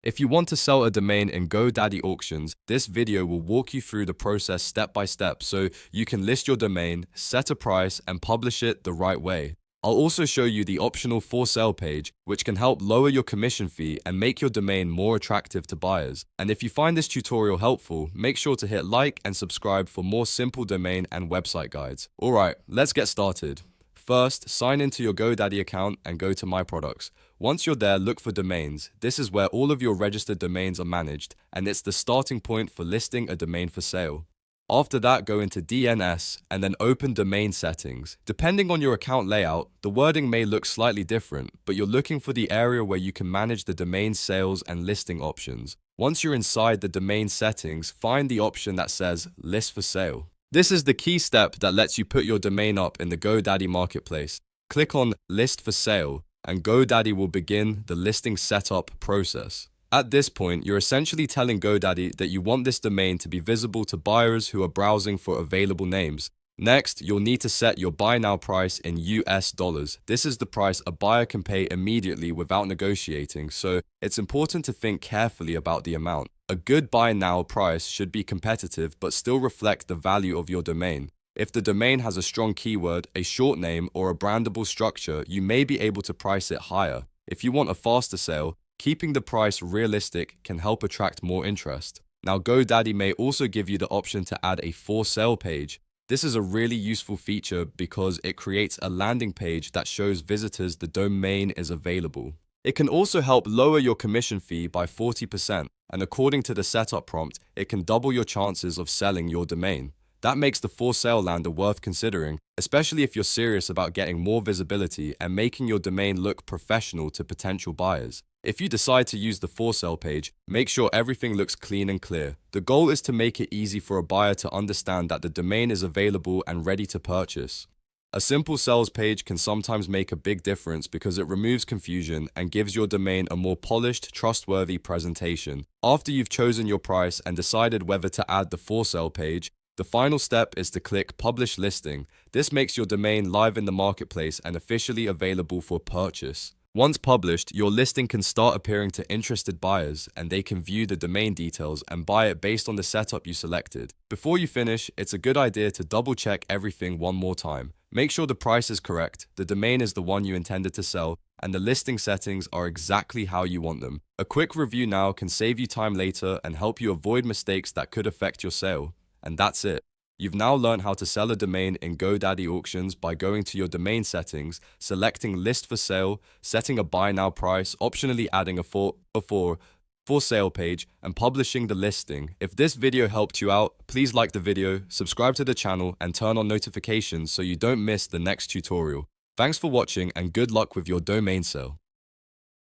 If you want to sell a domain in GoDaddy Auctions, this video will walk you through the process step by step so you can list your domain, set a price, and publish it the right way. I'll also show you the optional for sale page, which can help lower your commission fee and make your domain more attractive to buyers. And if you find this tutorial helpful, make sure to hit like and subscribe for more simple domain and website guides. Alright, let's get started. First, sign into your GoDaddy account and go to My Products. Once you're there, look for domains. This is where all of your registered domains are managed, and it's the starting point for listing a domain for sale. After that, go into DNS and then open domain settings. Depending on your account layout, the wording may look slightly different, but you're looking for the area where you can manage the domain sales and listing options. Once you're inside the domain settings, find the option that says List for Sale. This is the key step that lets you put your domain up in the GoDaddy marketplace. Click on List for Sale, and GoDaddy will begin the listing setup process. At this point, you're essentially telling GoDaddy that you want this domain to be visible to buyers who are browsing for available names. Next, you'll need to set your buy now price in US dollars. This is the price a buyer can pay immediately without negotiating, so it's important to think carefully about the amount. A good buy now price should be competitive but still reflect the value of your domain. If the domain has a strong keyword, a short name, or a brandable structure, you may be able to price it higher. If you want a faster sale, keeping the price realistic can help attract more interest. Now, GoDaddy may also give you the option to add a for sale page. This is a really useful feature because it creates a landing page that shows visitors the domain is available. It can also help lower your commission fee by 40%, and according to the setup prompt, it can double your chances of selling your domain. That makes the for sale lander worth considering, especially if you're serious about getting more visibility and making your domain look professional to potential buyers. If you decide to use the for sale page, make sure everything looks clean and clear. The goal is to make it easy for a buyer to understand that the domain is available and ready to purchase. A simple sales page can sometimes make a big difference because it removes confusion and gives your domain a more polished, trustworthy presentation. After you've chosen your price and decided whether to add the for sale page, the final step is to click Publish Listing. This makes your domain live in the marketplace and officially available for purchase. Once published, your listing can start appearing to interested buyers, and they can view the domain details and buy it based on the setup you selected. Before you finish, it's a good idea to double check everything one more time. Make sure the price is correct, the domain is the one you intended to sell, and the listing settings are exactly how you want them. A quick review now can save you time later and help you avoid mistakes that could affect your sale. And that's it. You've now learned how to sell a domain in GoDaddy Auctions by going to your domain settings, selecting List for Sale, setting a buy now price, optionally adding a for sale page, and publishing the listing. If this video helped you out, please like the video, subscribe to the channel, and turn on notifications so you don't miss the next tutorial. Thanks for watching and good luck with your domain sale.